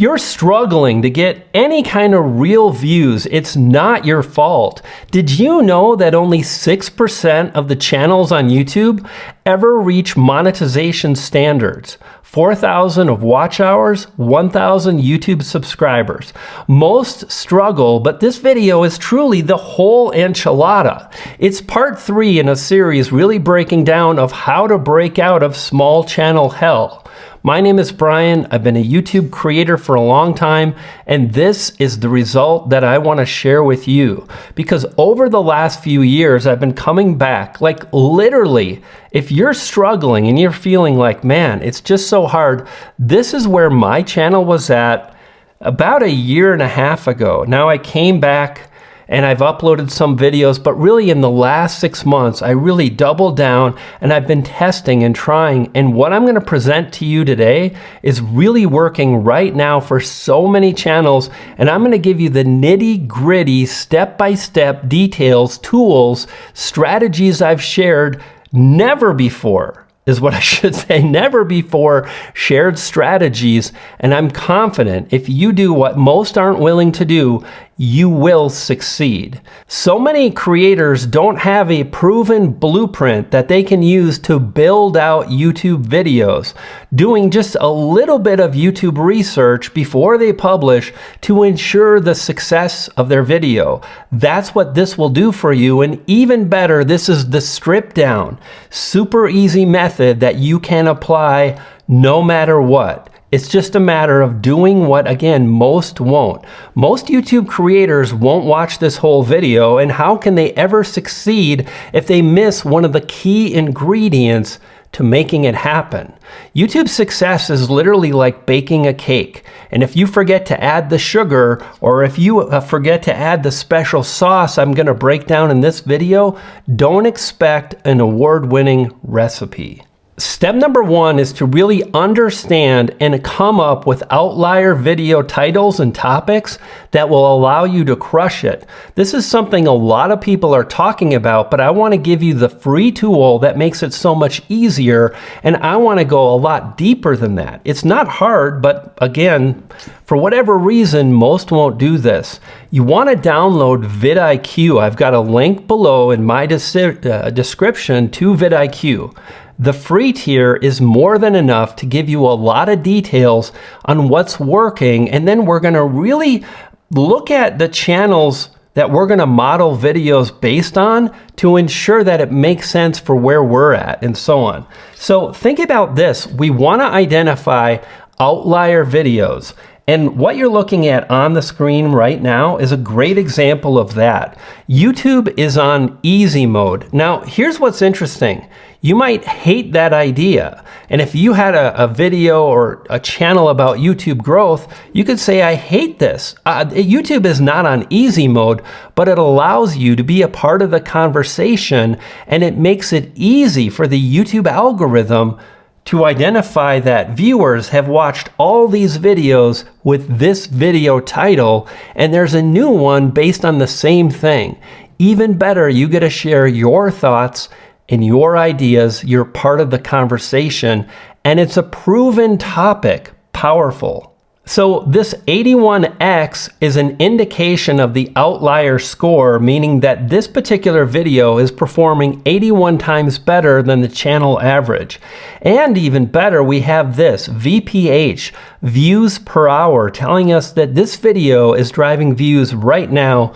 If you're struggling to get any kind of real views, it's not your fault. Did you know that only 6% of the channels on YouTube ever reach monetization standards? 4,000 of watch hours, 1,000 YouTube subscribers. Most struggle, but this video is truly the whole enchilada. It's part 3 in a series really breaking down of how to break out of small channel hell. My name is Brian. I've been a YouTube creator for a long time, and this is the result that I want to share with you. Because over the last few years, I've been coming back, like literally, if you're struggling and you're feeling like, man, it's just so hard, this is where my channel was at about 1.5 years ago. Now I came back and I've uploaded some videos, but really in the last 6 months, I really doubled down and I've been testing and trying. And what I'm gonna present to you today is really working right now for so many channels. And I'm gonna give you the nitty-gritty, step-by-step details, tools, strategies I've shared never before, is what I should say, never before shared strategies. And I'm confident if you do what most aren't willing to do, you will succeed. So many creators don't have a proven blueprint that they can use to build out YouTube videos, doing just a little bit of YouTube research before they publish to ensure the success of their video. That's what this will do for you. And even better, this is the stripped down, super easy method that you can apply no matter what. It's just a matter of doing what, again, most won't. Most YouTube creators won't watch this whole video, and how can they ever succeed if they miss one of the key ingredients to making it happen? YouTube success is literally like baking a cake. And if you forget to add the sugar, or if you forget to add the special sauce I'm gonna break down in this video, don't expect an award-winning recipe. Step number 1 is to really understand and come up with outlier video titles and topics that will allow you to crush it. This is something a lot of people are talking about, but I want to give you the free tool that makes it so much easier, and I want to go a lot deeper than that. It's not hard, but again, for whatever reason, most won't do this. You want to download vidIQ. I've got a link below in my description to vidIQ. The free tier is more than enough to give you a lot of details on what's working, and then we're going to really look at the channels that we're going to model videos based on to ensure that it makes sense for where we're at and so on. So think about this. We want to identify outlier videos. And what you're looking at on the screen right now is a great example of that. YouTube is on easy mode. Now, here's what's interesting. You might hate that idea. And if you had a video or a channel about YouTube growth, you could say, I hate this. YouTube is not on easy mode, but it allows you to be a part of the conversation, and it makes it easy for the YouTube algorithm to identify that viewers have watched all these videos with this video title, and there's a new one based on the same thing. Even better, you get to share your thoughts and your ideas. You're part of the conversation, and it's a proven topic, powerful. So this 81x is an indication of the outlier score, meaning that this particular video is performing 81 times better than the channel average. And even better, we have this VPH, views per hour, telling us that this video is driving views right now.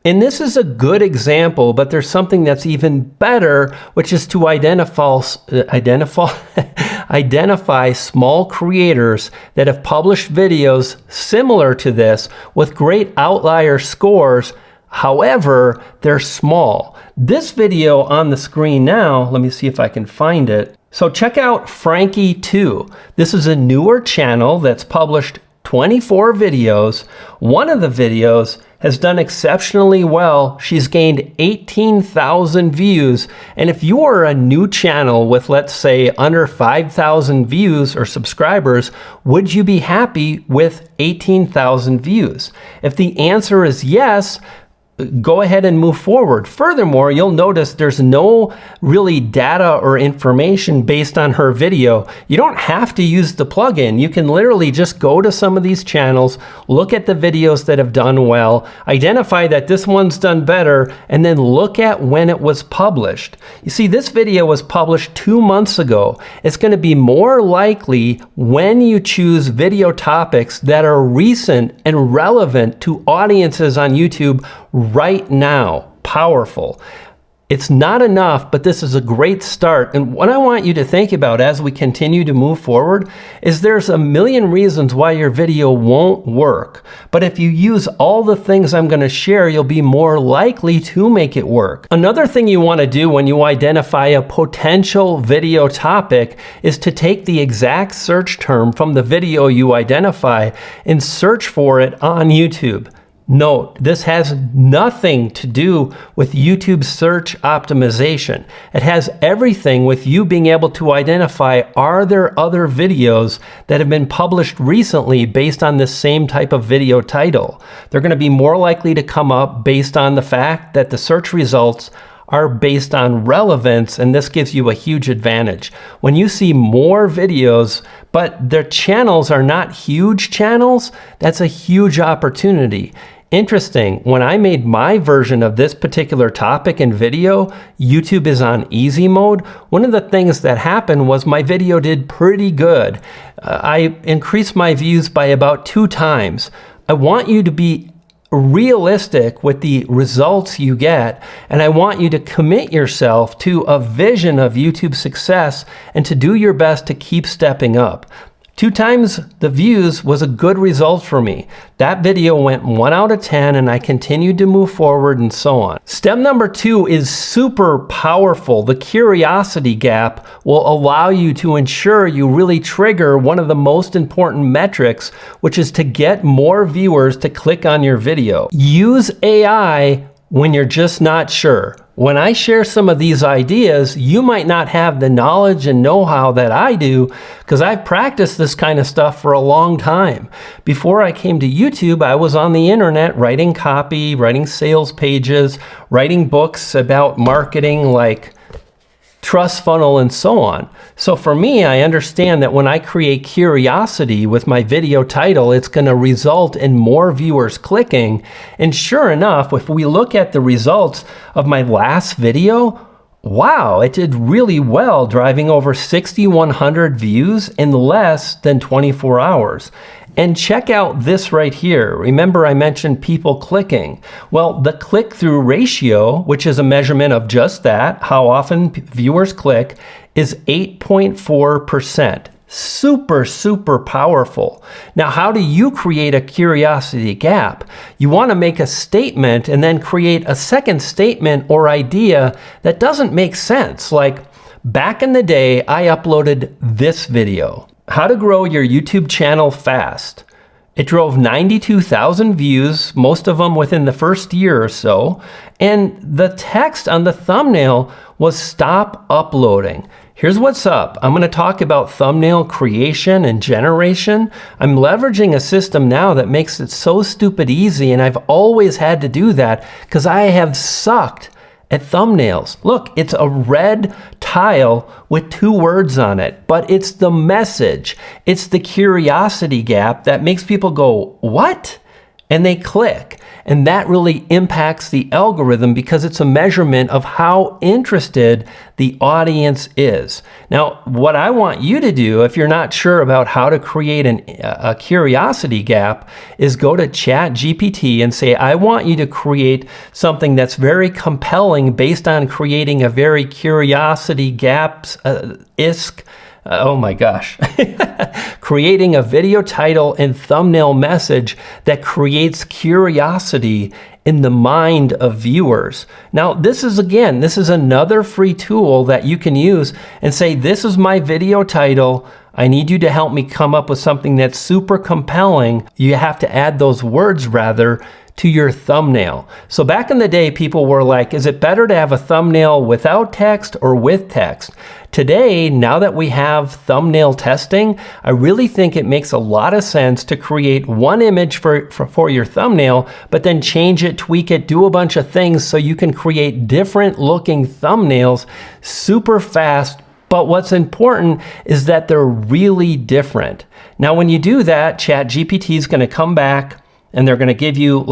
And this is a good example, but there's something that's even better, which is to identify small creators that have published videos similar to this with great outlier scores. However, they're small. This video on the screen now, let me see if I can find it. So check out Frankie2. This is a newer channel that's published 24 videos. One of the videos has done exceptionally well. She's gained 18,000 views. And if you are a new channel with, let's say, under 5,000 views or subscribers, would you be happy with 18,000 views? If the answer is yes, go ahead and move forward. Furthermore, you'll notice there's no really data or information based on her video. You don't have to use the plugin. You can literally just go to some of these channels, look at the videos that have done well, identify that this one's done better, and then look at when it was published. You see, this video was published 2 months ago. It's going to be more likely when you choose video topics that are recent and relevant to audiences on YouTube right now. Powerful. It's not enough, but this is a great start. And what I want you to think about as we continue to move forward is there's a million reasons why your video won't work. But if you use all the things I'm going to share, you'll be more likely to make it work. Another thing you want to do when you identify a potential video topic is to take the exact search term from the video you identify and search for it on YouTube. Note, this has nothing to do with YouTube search optimization. It has everything with you being able to identify, are there other videos that have been published recently based on this same type of video title? They're going to be more likely to come up based on the fact that the search results are based on relevance, and this gives you a huge advantage. When you see more videos, but their channels are not huge channels, that's a huge opportunity. Interesting, when I made my version of this particular topic and video, YouTube is on easy mode. One of the things that happened was my video did pretty good. I increased my views by about 2 times. I want you to be realistic with the results you get, and I want you to commit yourself to a vision of YouTube success and to do your best to keep stepping up. 2 times the views was a good result for me. That video went 1 out of 10 and I continued to move forward and so on. Step number 2 is super powerful. The curiosity gap will allow you to ensure you really trigger one of the most important metrics, which is to get more viewers to click on your video. Use AI when you're just not sure. When I share some of these ideas, you might not have the knowledge and know-how that I do because I've practiced this kind of stuff for a long time. Before I came to YouTube, I was on the internet writing copy, writing sales pages, writing books about marketing like Trust Funnel and so on. So for me, I understand that when I create curiosity with my video title, it's going to result in more viewers clicking. And sure enough, if we look at the results of my last video, wow, it did really well, driving over 6,100 views in less than 24 hours. And check out this right here. Remember I mentioned people clicking. Well, the click-through ratio, which is a measurement of just that, how often viewers click, is 8.4%. Super, super powerful. Now, how do you create a curiosity gap? You want to make a statement and then create a second statement or idea that doesn't make sense. Like, back in the day, I uploaded this video. How to grow your YouTube channel fast. It drove 92,000 views, most of them within the first year or so. And the text on the thumbnail was stop uploading. Here's what's up. I'm going to talk about thumbnail creation and generation. I'm leveraging a system now that makes it so stupid easy, and I've always had to do that because I have sucked at thumbnails. Look, it's a red tile with 2 words on it, but it's the message. It's the curiosity gap that makes people go, what? And they click. And that really impacts the algorithm because it's a measurement of how interested the audience is. Now, what I want you to do, if you're not sure about how to create a curiosity gap, is go to ChatGPT and say, I want you to create something that's very compelling based on creating a very curiosity gap-isk. Oh my gosh. Creating a video title and thumbnail message that creates curiosity in the mind of viewers. Now, this is another free tool that you can use and say, this is my video title. I need you to help me come up with something that's super compelling. You have to add those words rather to your thumbnail. So back in the day, people were like, is it better to have a thumbnail without text or with text? Today, now that we have thumbnail testing, I really think it makes a lot of sense to create one image for your thumbnail, but then change it, tweak it, do a bunch of things so you can create different looking thumbnails super fast. But what's important is that they're really different. Now, when you do that, ChatGPT is going to come back and they're going to give you,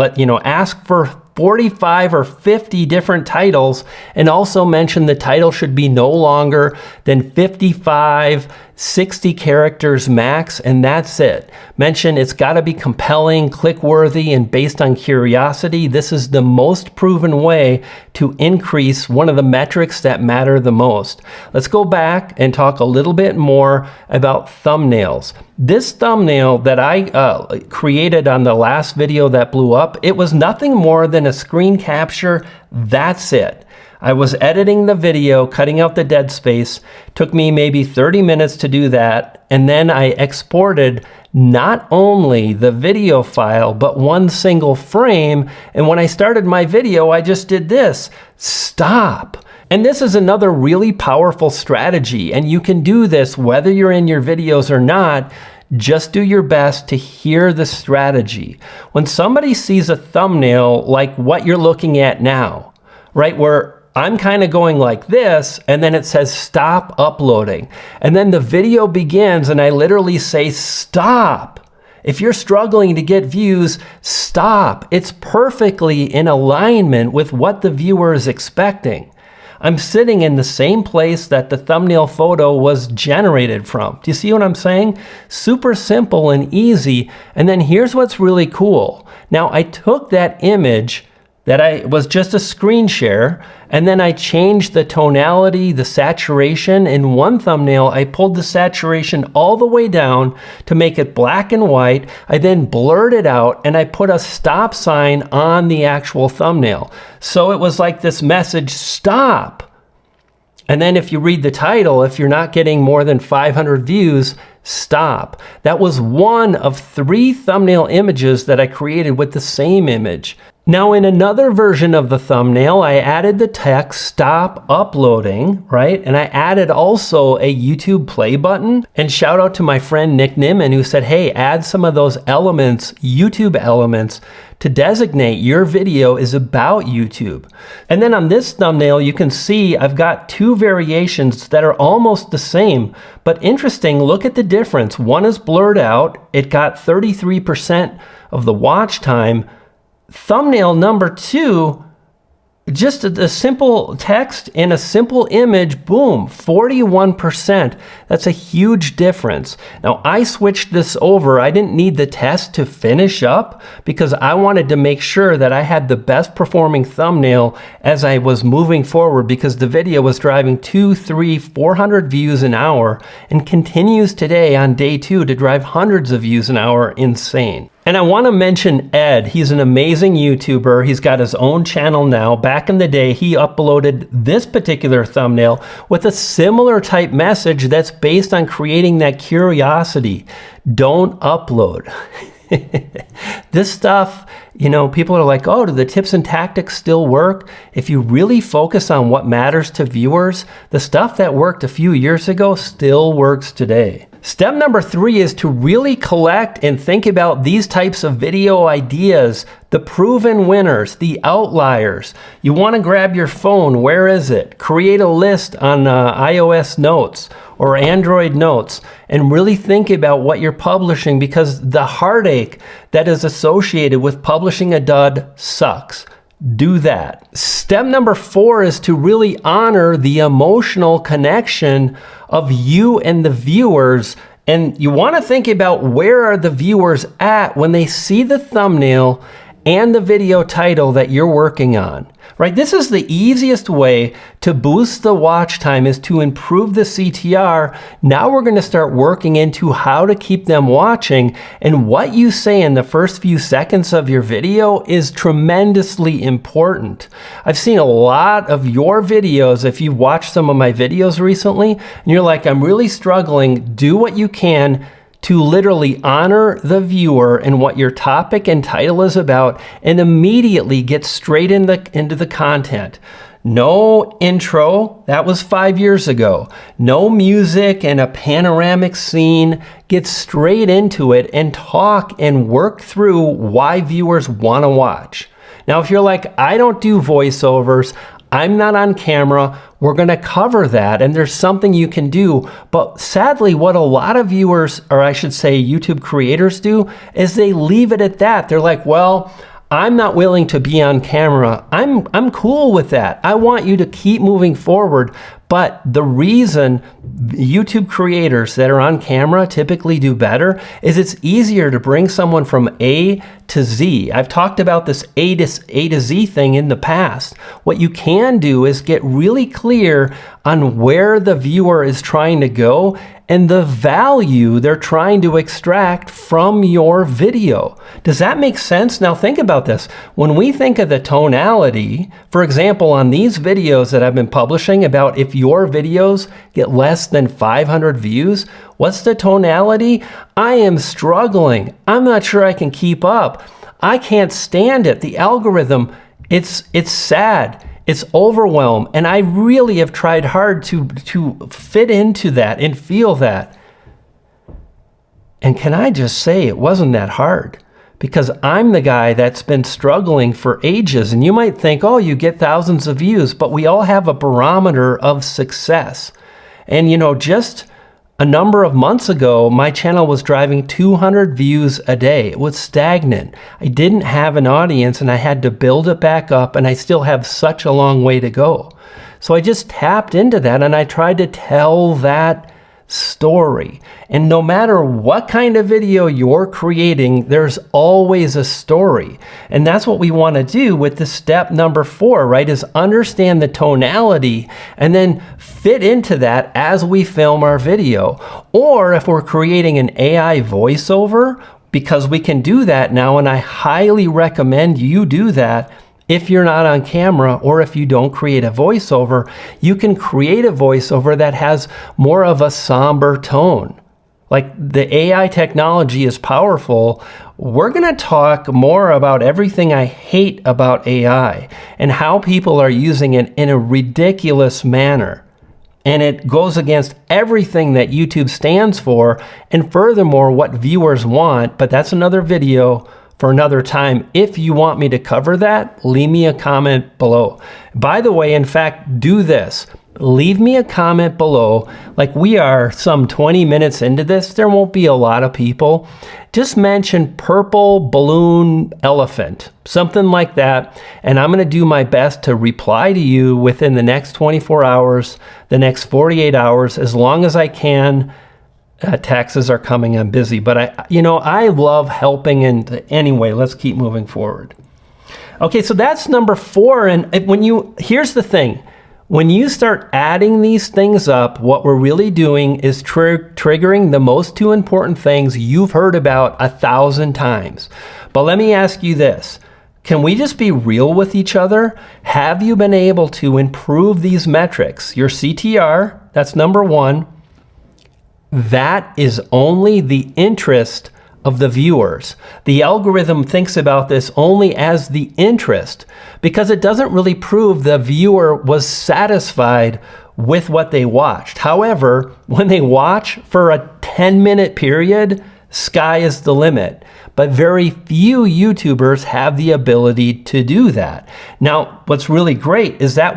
ask for 45 or 50 different titles, and also mention the title should be no longer than 55, 60 characters max, and that's it. Mention it's got to be compelling, click-worthy, and based on curiosity. This is the most proven way to increase one of the metrics that matter the most. Let's go back and talk a little bit more about thumbnails. This thumbnail that I created on the last video that blew up, it was nothing more than a screen capture. That's it. I was editing the video, cutting out the dead space. Took me maybe 30 minutes to do that. And then I exported not only the video file, but one single frame. And when I started my video, I just did this. Stop. And this is another really powerful strategy. And you can do this whether you're in your videos or not. Just do your best to hear the strategy. When somebody sees a thumbnail like what you're looking at now, right, where I'm kind of going like this, and then it says stop uploading. And then the video begins and I literally say stop. If you're struggling to get views, stop. It's perfectly in alignment with what the viewer is expecting. I'm sitting in the same place that the thumbnail photo was generated from. Do you see what I'm saying? Super simple and easy. And then here's what's really cool. Now I took that image that was just a screen share, and then I changed the tonality, the saturation. In one thumbnail, I pulled the saturation all the way down to make it black and white. I then blurred it out and I put a stop sign on the actual thumbnail. So it was like this message, stop. And then if you read the title, if you're not getting more than 500 views, stop. That was one of 3 thumbnail images that I created with the same image. Now in another version of the thumbnail, I added the text stop uploading, right? And I added also a YouTube play button. And shout out to my friend Nick Nimmin who said, hey, add some of those elements, YouTube elements, to designate your video is about YouTube. And then on this thumbnail, you can see I've got 2 variations that are almost the same. But interesting, look at the difference. One is blurred out. It got 33% of the watch time. Thumbnail number 2, just a simple text and a simple image, boom, 41%. That's a huge difference. Now I switched this over. I didn't need the test to finish up because I wanted to make sure that I had the best performing thumbnail as I was moving forward, because the video was driving 200, 300, 400 views an hour and continues today on day 2 to drive hundreds of views an hour. Insane. And I want to mention Ed. He's an amazing YouTuber. He's got his own channel now. Back in the day, he uploaded this particular thumbnail with a similar type message that's based on creating that curiosity. Don't upload. This stuff, people are like, oh, do the tips and tactics still work? If you really focus on what matters to viewers, the stuff that worked a few years ago still works today. Step number 3 is to really collect and think about these types of video ideas, the proven winners, the outliers. You want to grab your phone. Where is it? Create a list on iOS Notes or Android Notes and really think about what you're publishing, because the heartache that is associated with publishing a dud sucks. Do that. Step number 4 is to really honor the emotional connection of you and the viewers. And you want to think about where are the viewers at when they see the thumbnail and the video title that you're working on, right? This is the easiest way to boost the watch time, is to improve the CTR. Now we're going to start working into how to keep them watching, and what you say in the first few seconds of your video is tremendously important. I've seen a lot of your videos. If you've watched some of my videos recently and you're like, I'm really struggling, do what you can to literally honor the viewer and what your topic and title is about and immediately get straight into the content. No intro, that was 5 years ago. No music and a panoramic scene. Get straight into it and talk and work through why viewers want to watch. Now, if you're like, I don't do voiceovers, I'm not on camera, we're going to cover that, and there's something you can do. But sadly, what a lot of viewers, or I should say YouTube creators do, is they leave it at that. They're like, well, I'm not willing to be on camera. I'm cool with that. I want you to keep moving forward. But the reason YouTube creators that are on camera typically do better is it's easier to bring someone from A to Z. I've talked about this A to Z thing in the past. What you can do is get really clear on where the viewer is trying to go and the value they're trying to extract from your video. Does that make sense? Now think about this. When we think of the tonality, for example, on these videos that I've been publishing about if your videos get less than 500 views, what's the tonality? I am struggling. I'm not sure I can keep up. I can't stand it. The algorithm, it's sad. It's overwhelmed, and I really have tried hard to fit into that and feel that. And can I just say it wasn't that hard? Because I'm the guy that's been struggling for ages, and you might think, oh, you get thousands of views, but we all have a barometer of success. And you know, just a number of months ago, my channel was driving 200 views a day. It was stagnant. I didn't have an audience and I had to build it back up, and I still have such a long way to go. So I just tapped into that and I tried to tell that story. And no matter what kind of video you're creating, there's always a story. And that's what we want to do with the step number 4, right? Is understand the tonality and then fit into that as we film our video. Or if we're creating an AI voiceover, because we can do that now, and I highly recommend you do that. If you're not on camera or if you don't create a voiceover, you can create a voiceover that has more of a somber tone. Like, the AI technology is powerful. We're going to talk more about everything I hate about AI and how people are using it in a ridiculous manner. And it goes against everything that YouTube stands for, and furthermore, what viewers want. But that's another video for another time. If you want me to cover that, leave me a comment below. By the way, in fact, do this. Leave me a comment below. Like, we are some 20 minutes into this. There won't be a lot of people. Just mention purple balloon elephant, something like that. And I'm going to do my best to reply to you within the next 24 hours, the next 48 hours, as long as I can. Taxes are coming, I'm busy, but I love helping. And anyway, let's keep moving forward. Okay, so that's number 4. And here's the thing, when you start adding these things up, what we're really doing is triggering the most 2 important things you've heard about 1,000 times. But let me ask you this. Can we just be real with each other? Have you been able to improve these metrics? Your CTR, that's number 1. That is only the interest of the viewers. The algorithm thinks about this only as the interest, because it doesn't really prove the viewer was satisfied with what they watched. However, when they watch for a 10-minute period, sky is the limit. But very few YouTubers have the ability to do that. Now, what's really great is that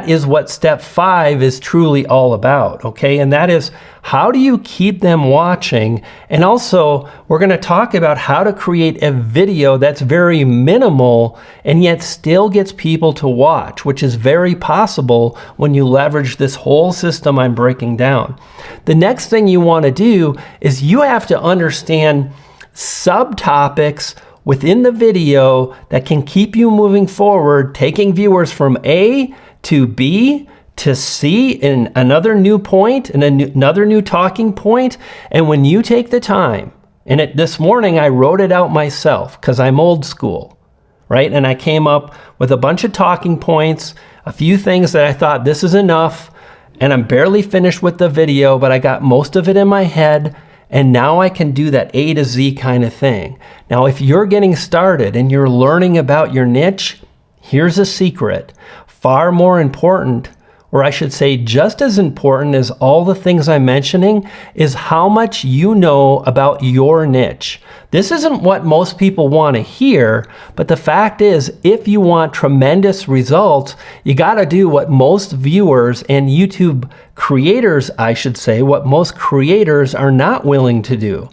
is what step 5 is truly all about, okay? And that is, how do you keep them watching? And also, we're going to talk about how to create a video that's very minimal and yet still gets people to watch, which is very possible when you leverage this whole system I'm breaking down. The next thing you want to do is you have to understand subtopics within the video that can keep you moving forward, taking viewers from A to B to C in another new point and another new talking point. And when you take the time, and this morning I wrote it out myself because I'm old school, right? And I came up with a bunch of talking points, a few things that I thought this is enough. and I'm barely finished with the video, but I got most of it in my head, and now I can do that A to Z kind of thing. Now, if you're getting started and you're learning about your niche, here's a secret. Far more important, or I should say just as important as all the things I'm mentioning, is how much you know about your niche. This isn't what most people want to hear, but the fact is, if you want tremendous results, you got to do what most viewers and YouTube creators, I should say, what most creators are not willing to do,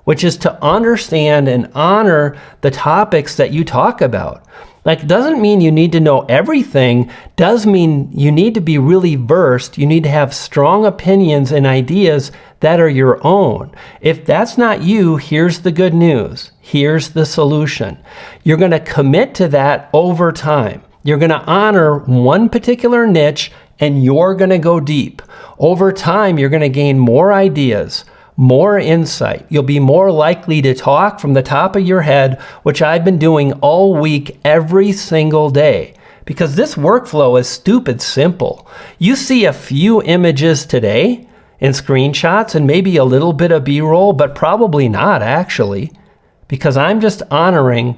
which is to understand and honor the topics that you talk about. Like, doesn't mean you need to know everything, does mean you need to be really versed. You need to have strong opinions and ideas that are your own. If that's not you, here's the good news. Here's the solution. You're going to commit to that over time. You're going to honor one particular niche and you're going to go deep. Over time, you're going to gain more ideas, more insight. You'll be more likely to talk from the top of your head, which I've been doing all week, every single day. Because this workflow is stupid simple. You see a few images today in screenshots and maybe a little bit of B-roll, but probably not actually, because I'm just honoring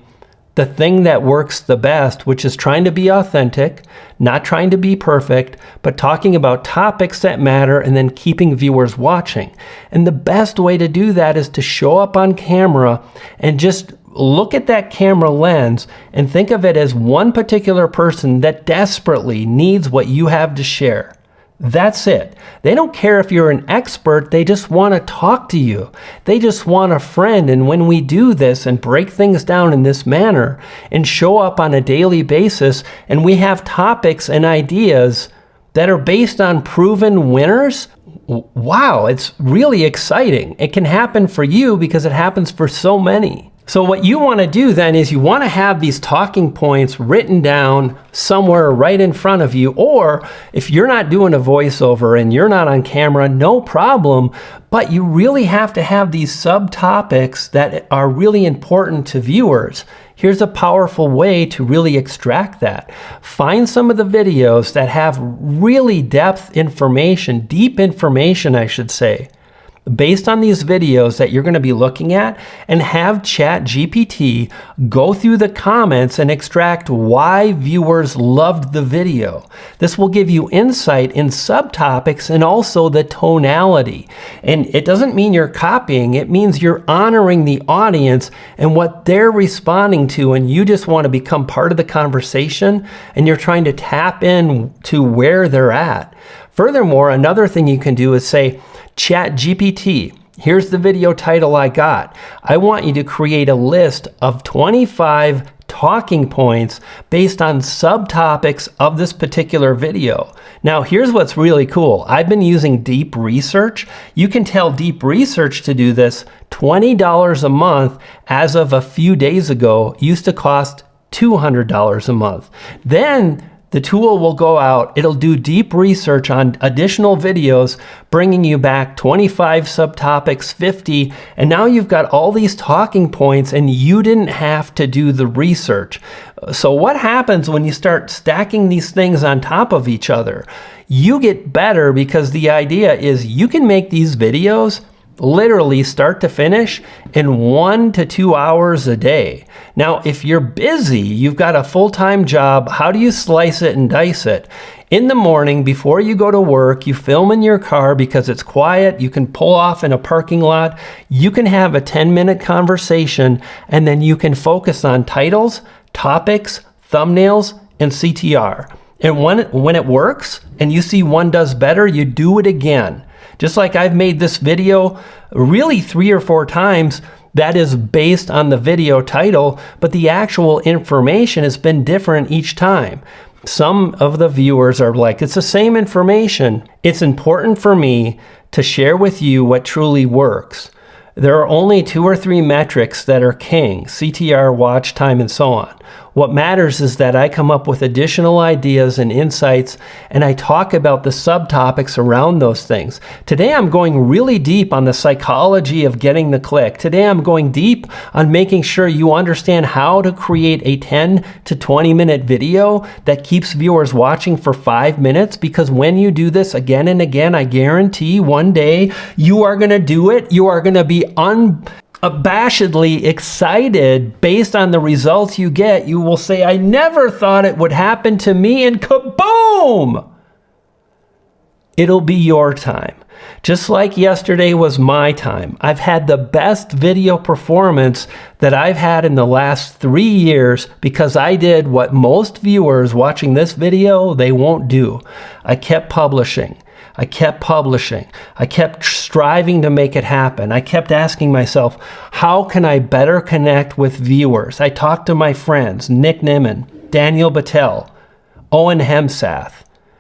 the thing that works the best, which is trying to be authentic, not trying to be perfect, but talking about topics that matter and then keeping viewers watching. And the best way to do that is to show up on camera and just look at that camera lens and think of it as one particular person that desperately needs what you have to share. That's it. They don't care if you're an expert, they just want to talk to you. They just want a friend. And when we do this and break things down in this manner and show up on a daily basis, and we have topics and ideas that are based on proven winners, wow, it's really exciting. It can happen for you because it happens for so many. So what you want to do then is you want to have these talking points written down somewhere right in front of you, or if you're not doing a voiceover and you're not on camera, no problem, but you really have to have these subtopics that are really important to viewers. Here's a powerful way to really extract that. Find some of the videos that have really depth information, deep information, I should say, based on these videos that you're going to be looking at, and have ChatGPT go through the comments and extract why viewers loved the video. This will give you insight in subtopics and also the tonality. And it doesn't mean you're copying, it means you're honoring the audience and what they're responding to, and you just want to become part of the conversation and you're trying to tap in to where they're at. Furthermore, another thing you can do is say, ChatGPT, here's the video title I got. I want you to create a list of 25 talking points based on subtopics of this particular video. Now, here's what's really cool. I've been using Deep Research. You can tell Deep Research to do this. $20 a month as of a few days ago used to cost $200 a month. Then the tool will go out, it'll do deep research on additional videos, bringing you back 25 subtopics, 50, and now you've got all these talking points and you didn't have to do the research. So what happens when you start stacking these things on top of each other? You get better because the idea is you can make these videos literally start to finish in 1 to 2 hours a day. Now, if you're busy, you've got a full-time job, how do you slice it and dice it? In the morning, before you go to work, you film in your car because it's quiet, you can pull off in a parking lot, you can have a 10-minute conversation, and then you can focus on titles, topics, thumbnails, and CTR. And when it works, and you see one does better, you do it again. Just like I've made this video really 3 or 4 times that is based on the video title, but the actual information has been different each time. Some of the viewers are like, it's the same information. It's important for me to share with you what truly works. There are only 2 or 3 metrics that are king: CTR, watch time, and so on. What matters is that I come up with additional ideas and insights, and I talk about the subtopics around those things. Today I'm going really deep on the psychology of getting the click. Today I'm going deep on making sure you understand how to create a 10 to 20 minute video that keeps viewers watching for 5 minutes, because when you do this again and again, I guarantee one day you are going to do it. You are going to be unabashedly excited based on the results you get. You will say, I never thought it would happen to me, and kaboom! It'll be your time. Just like yesterday was my time. I've had the best video performance that I've had in the last 3 years because I did what most viewers watching this video, they won't do. I kept publishing. I kept publishing. I kept striving to make it happen. I kept asking myself, how can I better connect with viewers? I talked to my friends, Nick Nimmin, Daniel Battelle, Owen Hemsath.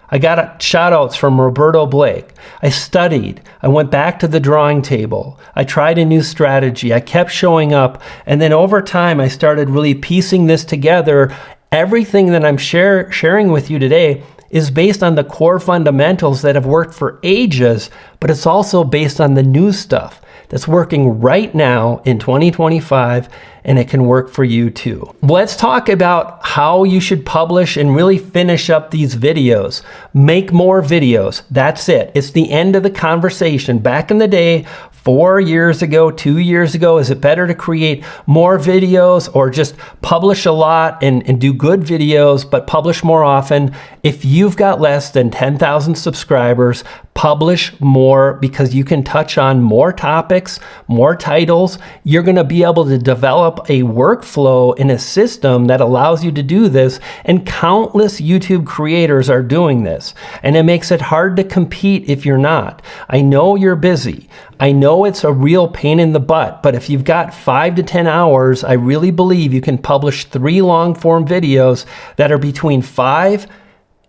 I got shout outs from Roberto Blake. I studied. I went back to the drawing table. I tried a new strategy. I kept showing up. And then over time, I started really piecing this together. Everything that I'm sharing with you today is based on the core fundamentals that have worked for ages, but it's also based on the new stuff that's working right now in 2025, and it can work for you too. Let's talk about how you should publish and really finish up these videos. Make more videos. That's it. It's the end of the conversation. Back in the day, 4 years ago, 2 years ago, is it better to create more videos or just publish a lot and do good videos, but publish more often? If you've got less than 10,000 subscribers, publish more, because you can touch on more topics, more titles. You're going to be able to develop a workflow in a system that allows you to do this, and countless YouTube creators are doing this, and it makes it hard to compete if you're not. I know you're busy. I know it's a real pain in the butt, but if you've got 5 to 10 hours, I really believe you can publish 3 long-form videos that are between 5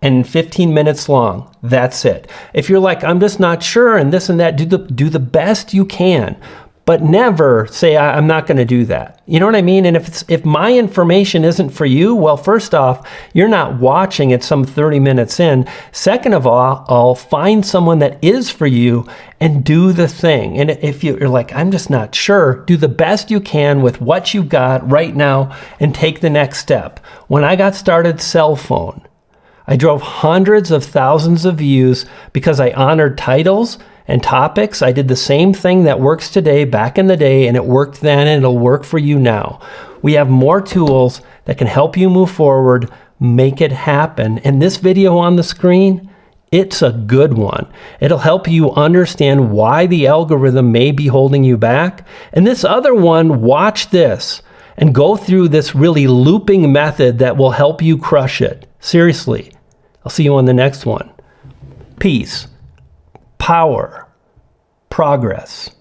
and 15 minutes long. That's it. If you're like, I'm just not sure and this and that, do the best you can, but never say, I'm not going to do that. You know what I mean? And if my information isn't for you, well, first off, you're not watching it some 30 minutes in. Second of all, I'll find someone that is for you and do the thing. And if you're like, I'm just not sure, do the best you can with what you got right now and take the next step. When I got started, cell phone, I drove hundreds of thousands of views because I honored titles and topics. I did the same thing that works today back in the day, and it worked then, and it'll work for you now. We have more tools that can help you move forward, make it happen. And this video on the screen, it's a good one. It'll help you understand why the algorithm may be holding you back. And this other one, watch this and go through this really looping method that will help you crush it. Seriously. I'll see you on the next one. Peace, power, progress.